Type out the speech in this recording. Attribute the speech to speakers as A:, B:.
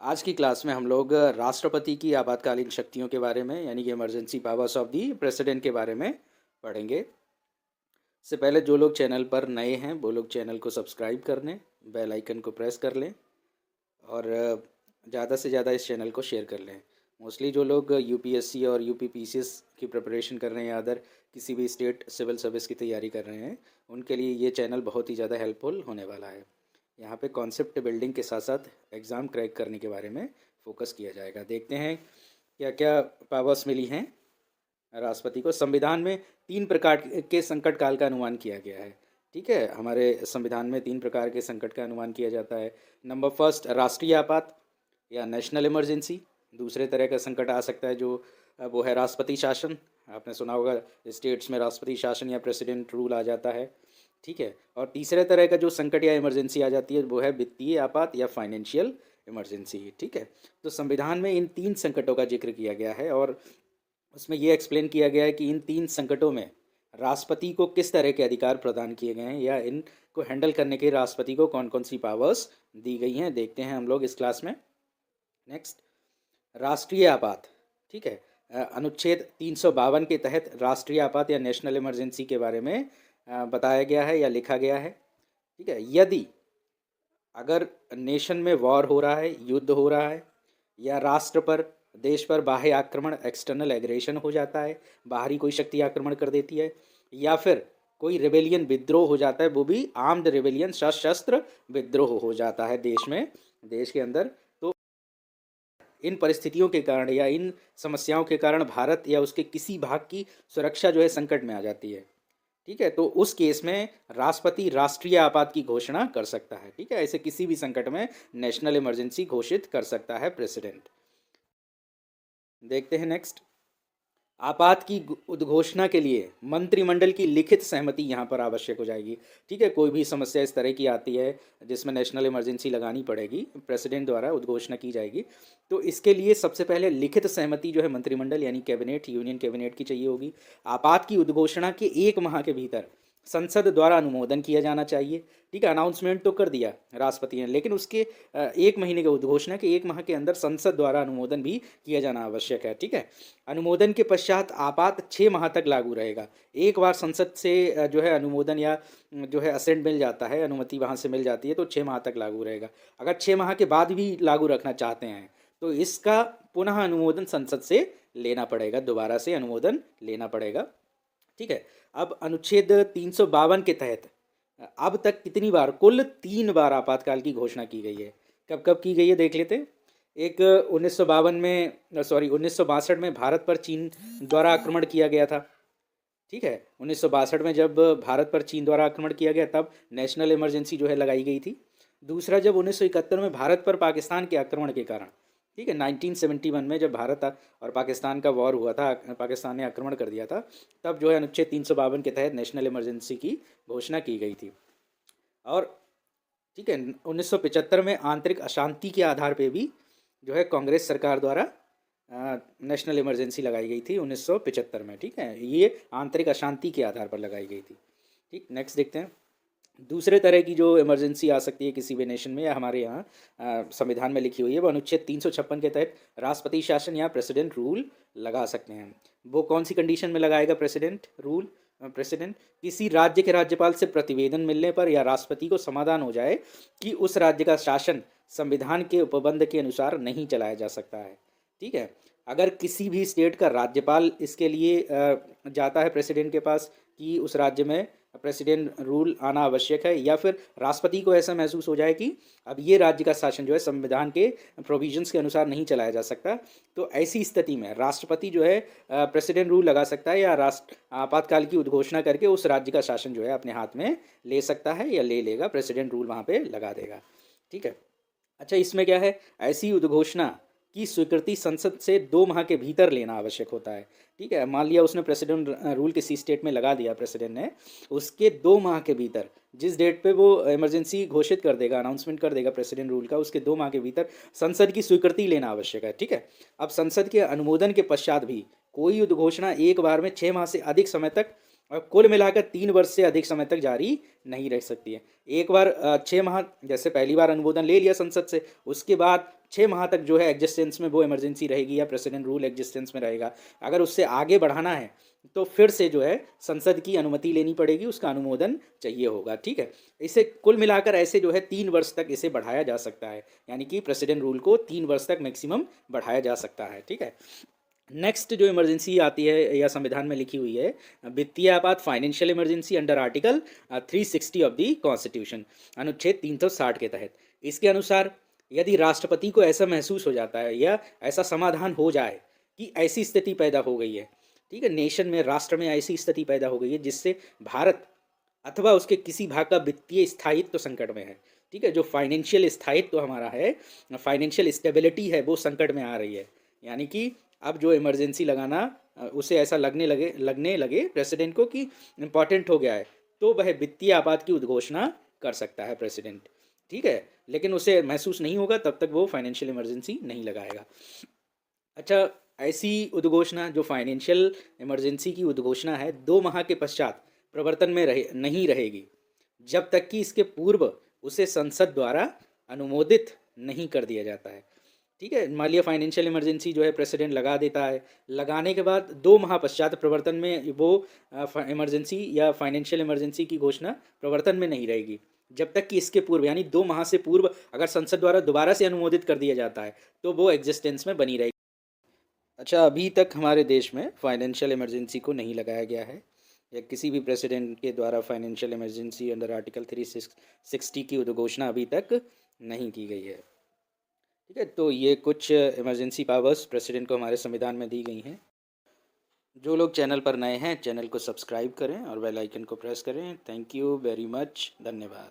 A: आज की क्लास में हम लोग राष्ट्रपति की आपातकालीन शक्तियों के बारे में यानी कि emergency powers of the president के बारे में पढ़ेंगे। इससे पहले जो लोग चैनल पर नए हैं वो लोग चैनल को सब्सक्राइब कर लें, बेल आइकन को प्रेस कर लें और ज़्यादा से ज़्यादा इस चैनल को शेयर कर लें। मोस्टली जो लोग यूपीएससी और यूपीपीसीएस की प्रिपरेशन कर रहे हैं या अदर किसी भी स्टेट सिविल सर्विस की तैयारी कर रहे हैं, उनके लिए ये चैनल बहुत ही ज़्यादा हेल्पफुल होने वाला है। यहाँ पे कॉन्सेप्ट बिल्डिंग के साथ साथ एग्ज़ाम क्रैक करने के बारे में फोकस किया जाएगा। देखते हैं क्या क्या पावर्स मिली हैं राष्ट्रपति को। संविधान में 3 प्रकार के संकट काल का अनुमान किया गया है। ठीक है, हमारे संविधान में 3 प्रकार के संकट का अनुमान किया जाता है। नंबर फर्स्ट, राष्ट्रीय आपात या नेशनल इमरजेंसी। दूसरे तरह का संकट आ सकता है जो वो है राष्ट्रपति शासन। आपने सुना होगा स्टेट्स में राष्ट्रपति शासन या प्रेसिडेंट रूल आ जाता है। ठीक है, और तीसरे तरह का जो संकट या इमरजेंसी आ जाती है वो है वित्तीय आपात या फाइनेंशियल इमरजेंसी। ठीक है, तो संविधान में इन 3 संकटों का जिक्र किया गया है और उसमें ये एक्सप्लेन किया गया है कि इन 3 संकटों में राष्ट्रपति को किस तरह के अधिकार प्रदान किए गए हैं या इनको हैंडल करने के राष्ट्रपति को कौन कौन सी पावर्स दी गई हैं, देखते हैं हम लोग इस क्लास में। नेक्स्ट, राष्ट्रीय आपात। ठीक है, अनुच्छेद 352 के तहत राष्ट्रीय आपात या नेशनल इमरजेंसी के बारे में बताया गया है या लिखा गया है। ठीक है, यदि अगर नेशन में वॉर हो रहा है, युद्ध हो रहा है, या राष्ट्र पर, देश पर बाह्य आक्रमण, एक्सटर्नल एग्रेशन हो जाता है, बाहरी कोई शक्ति आक्रमण कर देती है, या फिर कोई रिबेलियन विद्रोह हो जाता है, वो भी आर्म्ड रिबेलियन, सशस्त्र विद्रोह हो जाता है देश में, देश के अंदर, तो इन परिस्थितियों के कारण या इन समस्याओं के कारण भारत या उसके किसी भाग की सुरक्षा जो है संकट में आ जाती है। ठीक है, तो उस केस में राष्ट्रपति राष्ट्रीय आपात की घोषणा कर सकता है। ठीक है, ऐसे किसी भी संकट में नेशनल इमरजेंसी घोषित कर सकता है प्रेसिडेंट। देखते हैं नेक्स्ट, आपात की उद्घोषणा के लिए मंत्रिमंडल की लिखित सहमति यहाँ पर आवश्यक हो जाएगी। ठीक है, कोई भी समस्या इस तरह की आती है जिसमें नेशनल इमरजेंसी लगानी पड़ेगी, प्रेसिडेंट द्वारा उद्घोषणा की जाएगी, तो इसके लिए सबसे पहले लिखित सहमति जो है मंत्रिमंडल यानी कैबिनेट, यूनियन कैबिनेट की चाहिए होगी। आपात की उद्घोषणा के 1 माह के भीतर संसद द्वारा अनुमोदन किया जाना चाहिए। ठीक है, अनाउंसमेंट तो कर दिया राष्ट्रपति ने, लेकिन उसके 1 महीने के उद्घोषणा के 1 माह के अंदर संसद द्वारा अनुमोदन भी किया जाना आवश्यक है। ठीक है, अनुमोदन के पश्चात आपात 6 माह तक लागू रहेगा। एक बार संसद से जो है अनुमोदन या जो है असेंट मिल जाता है, अनुमति वहाँ से मिल जाती है, तो 6 माह तक लागू रहेगा। अगर 6 माह के बाद भी लागू रखना चाहते हैं तो इसका पुनः अनुमोदन संसद से लेना पड़ेगा, दोबारा से अनुमोदन लेना पड़ेगा। ठीक है, अब अनुच्छेद 352 के तहत अब तक कितनी बार, कुल 3 बार आपातकाल की घोषणा की गई है। कब कब की गई है देख लेते हैं। एक 1952 में, सॉरी 1962 में भारत पर चीन द्वारा आक्रमण किया गया था। ठीक है, 1962 में जब भारत पर चीन द्वारा आक्रमण किया गया तब नेशनल इमरजेंसी जो है लगाई गई थी। दूसरा, जब 1971 में भारत पर पाकिस्तान के आक्रमण के कारण, ठीक है, 1971 में जब भारत और पाकिस्तान का वॉर हुआ था, पाकिस्तान ने आक्रमण कर दिया था, तब जो है अनुच्छेद 352 के तहत नेशनल इमरजेंसी की घोषणा की गई थी। और ठीक है, 1975 में आंतरिक अशांति के आधार पे भी जो है कांग्रेस सरकार द्वारा नेशनल इमरजेंसी लगाई गई थी 1975 में। ठीक है, ये आंतरिक अशांति के आधार पर लगाई गई थी। ठीक, नेक्स्ट देखते हैं। दूसरे तरह की जो इमरजेंसी आ सकती है किसी भी नेशन में या हमारे यहाँ संविधान में लिखी हुई है, वो अनुच्छेद 356 के तहत राष्ट्रपति शासन या प्रेसिडेंट रूल लगा सकते हैं। वो कौन सी कंडीशन में लगाएगा प्रेसिडेंट रूल? प्रेसिडेंट किसी राज्य के राज्यपाल से प्रतिवेदन मिलने पर या राष्ट्रपति को समाधान हो जाए कि उस राज्य का शासन संविधान के उपबंध के अनुसार नहीं चलाया जा सकता है। ठीक है, अगर किसी भी स्टेट का राज्यपाल इसके लिए जाता है प्रेसिडेंट के पास कि उस राज्य में प्रेसिडेंट रूल आना आवश्यक है, या फिर राष्ट्रपति को ऐसा महसूस हो जाए कि अब ये राज्य का शासन जो है संविधान के प्रोविजंस के अनुसार नहीं चलाया जा सकता, तो ऐसी स्थिति में राष्ट्रपति जो है प्रेसिडेंट रूल लगा सकता है या राष्ट्र आपातकाल की उद्घोषणा करके उस राज्य का शासन जो है अपने हाथ में ले सकता है या ले लेगा, प्रेसिडेंट रूल वहाँ पे लगा देगा। ठीक है, अच्छा इसमें क्या है, ऐसी उद्घोषणा की स्वीकृति संसद से 2 माह के भीतर लेना आवश्यक होता है। ठीक है, मान लिया उसने प्रेसिडेंट रूल किसी स्टेट में लगा दिया प्रेसिडेंट ने, उसके 2 माह के भीतर, जिस डेट पे वो इमरजेंसी घोषित कर देगा, अनाउंसमेंट कर देगा प्रेसिडेंट रूल का, उसके 2 माह के भीतर संसद की स्वीकृति लेना आवश्यक है। ठीक है, अब संसद के अनुमोदन के पश्चात भी कोई उद्घोषणा एक बार में 6 माह से अधिक समय तक और कुल मिलाकर 3 वर्ष से अधिक समय तक जारी नहीं रह सकती है। एक बार 6 माह, जैसे पहली बार अनुमोदन ले लिया संसद से, उसके बाद 6 माह तक जो है एग्जिस्टेंस में वो इमरजेंसी रहेगी या प्रेसिडेंट रूल एग्जिस्टेंस में रहेगा। अगर उससे आगे बढ़ाना है तो फिर से जो है संसद की अनुमति लेनी पड़ेगी, उसका अनुमोदन चाहिए होगा, ठीक है। इसे कुल मिलाकर ऐसे जो है 3 वर्ष तक इसे बढ़ाया जा सकता है, यानी कि प्रेसिडेंट रूल को 3 वर्ष तक मैक्सिमम बढ़ाया जा सकता है, ठीक है। नेक्स्ट जो इमरजेंसी आती है या संविधान में लिखी हुई है, वित्तीय आपात financial emergency under article 360 of the constitution, अनुच्छेद 360 के तहत। इसके अनुसार यदि राष्ट्रपति को ऐसा महसूस हो जाता है या ऐसा समाधान हो जाए कि ऐसी स्थिति पैदा हो गई है, ठीक है, नेशन में, राष्ट्र में ऐसी स्थिति पैदा हो गई है जिससे भारत अथवा उसके किसी भाग का वित्तीय स्थायित्व तो संकट में है, ठीक है, जो फाइनेंशियल स्थायित्व तो हमारा है, फाइनेंशियल स्टेबिलिटी है, वो संकट में आ रही है। यानी कि अब जो इमरजेंसी लगाना उसे ऐसा लगने लगे प्रेसिडेंट को कि इम्पॉर्टेंट हो गया है, तो वह वित्तीय आपात की उद्घोषणा कर सकता है प्रेसिडेंट, ठीक है। लेकिन उसे महसूस नहीं होगा तब तक वो फाइनेंशियल इमरजेंसी नहीं लगाएगा। अच्छा, ऐसी उद्घोषणा जो फाइनेंशियल इमरजेंसी की उद्घोषणा है 2 माह के पश्चात प्रवर्तन में नहीं रहेगी जब तक कि इसके पूर्व उसे संसद द्वारा अनुमोदित नहीं कर दिया जाता है, ठीक है। मान लिया फाइनेंशियल इमरजेंसी जो है प्रेसिडेंट लगा देता है, लगाने के बाद 2 माह पश्चात प्रवर्तन में वो इमरजेंसी या फाइनेंशियल इमरजेंसी की घोषणा प्रवर्तन में नहीं रहेगी जब तक कि इसके पूर्व, यानी 2 माह से पूर्व अगर संसद द्वारा दोबारा से अनुमोदित कर दिया जाता है तो वो एग्जिस्टेंस में बनी रहेगी। अच्छा, अभी तक हमारे देश में फाइनेंशियल इमरजेंसी को नहीं लगाया गया है या किसी भी प्रेसिडेंट के द्वारा फाइनेंशियल इमरजेंसी अंडर आर्टिकल 360 की उद्घोषणा अभी तक नहीं की गई है, ठीक है। तो ये कुछ इमरजेंसी पावर्स प्रेसिडेंट को हमारे संविधान में दी गई हैं। जो लोग चैनल पर नए हैं, चैनल को सब्सक्राइब करें और बेल आइकन को प्रेस करें। थैंक यू वेरी मच, धन्यवाद।